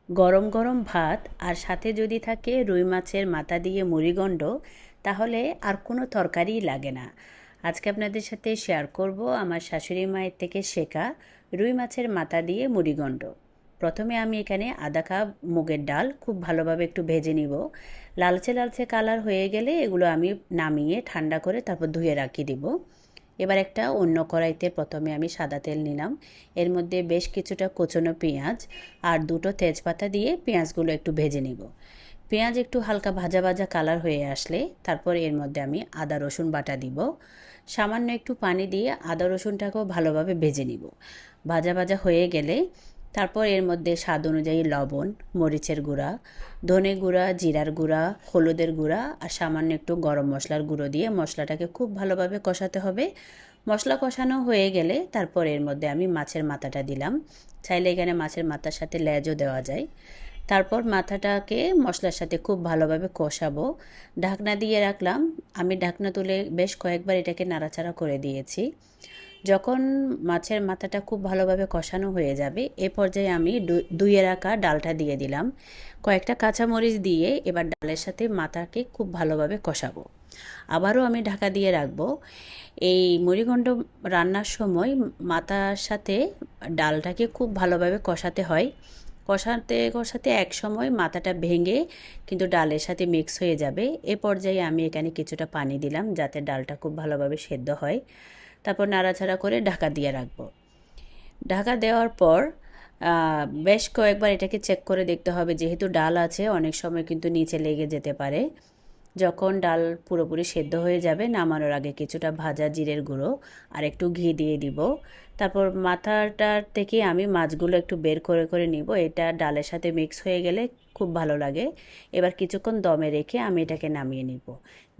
গরম গরম ভাত আর সাথে যদি থাকে রুই মাছের মাথা দিয়ে মুড়িঘণ্ট, তাহলে আর কোনো তরকারিই লাগে না। আজকে আপনাদের সাথে শেয়ার করব আমার শাশুড়ি মায়ের থেকে শেখা রুই মাছের মাথা দিয়ে মুড়িঘণ্ট। প্রথমে আমি এখানে আধা কাপ মুগের ডাল খুব ভালোভাবে একটু ভেজে নিব। লালচে লালচে কালার হয়ে গেলে এগুলো আমি নামিয়ে ঠান্ডা করে তারপর ধুয়ে রাখিয়ে দিব। এবার একটা অন্য কড়াইতে প্রথমে আমি সাদা তেল নিলাম। এর মধ্যে বেশ কিছুটা কোচানো পেঁয়াজ আর দুটো তেজপাতা দিয়ে পেঁয়াজগুলো একটু ভেজে নিব। পেঁয়াজ একটু হালকা ভাজা ভাজা কালার হয়ে আসলে তারপর এর মধ্যে আমি আদা রসুন বাটা দিব। সামান্য একটু পানি দিয়ে আদা রসুনটাকেও ভালোভাবে ভেজে নিব। ভাজা ভাজা হয়ে গেলে তারপর এর মধ্যে স্বাদ অনুযায়ী লবণ, মরিচের গুঁড়া, ধনে গুঁড়া, জিরার গুঁড়া, হলুদের গুঁড়া আর সামান্য একটু গরম মশলার গুঁড়ো দিয়ে মশলাটাকে খুব ভালোভাবে কষাতে হবে। মশলা কষানো হয়ে গেলে তারপর এর মধ্যে আমি মাছের মাথাটা দিলাম। চাইলে এখানে মাছের মাথার সাথে লেজও দেওয়া যায়। তারপর মাথাটাকে মশলার সাথে খুব ভালোভাবে কষাবো। ঢাকনা দিয়ে রাখলাম। আমি ঢাকনা তুলে বেশ কয়েকবার এটাকে নাড়াচাড়া করে দিয়েছি। যখন মাছের মাথাটা খুব ভালোভাবে কষানো হয়ে যাবে এ পর্যায়ে আমি ধুয়ে রাখা ডালটা দিয়ে দিলাম। কয়েকটা কাঁচামরিচ দিয়ে এবার ডালের সাথে মাথাকে খুব ভালোভাবে কষাবো। আবারও আমি ঢাকা দিয়ে রাখবো। এই মুড়িঘণ্ট রান্নার সময় মাথার সাথে ডালটাকে খুব ভালোভাবে কষাতে হয়। কষাতে কষাতে এক সময় মাথাটা ভেঙে কিন্তু ডালের সাথে মিক্স হয়ে যাবে। এ পর্যায়ে আমি এখানে কিছুটা পানি দিলাম যাতে ডালটা খুব ভালোভাবে সেদ্ধ হয়। তারপর নাড়াচাড়া করে ঢাকা দিয়ে রাখবো। ঢাকা দেওয়ার পর বেশ কয়েকবার এটাকে চেক করে দেখতে হবে, যেহেতু ডাল আছে অনেক সময় কিন্তু নিচে লেগে যেতে পারে। যখন ডাল পুরোপুরি সেদ্ধ হয়ে যাবে নামানোর আগে কিছুটা ভাজা জিরের গুঁড়ো আর একটু ঘি দিয়ে দিব। তারপর মাথাটার থেকে আমি মাছগুলো একটু বের করে করে নিব। এটা ডালের সাথে মিক্স হয়ে গেলে খুব ভালো লাগে। এবার কিছুক্ষণ দমে রেখে আমি এটাকে নামিয়ে নিব।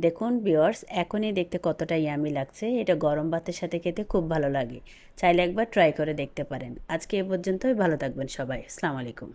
দেখুন ভিউয়ার্স, এখনই দেখতে কতটা ইয়ামি লাগছে। এটা গরম ভাতের সাথে খেতে খুব ভালো লাগে। চাইলে একবার ট্রাই করে দেখতে পারেন। আজকে এ পর্যন্তই। ভালো থাকবেন সবাই। আসসালামু আলাইকুম।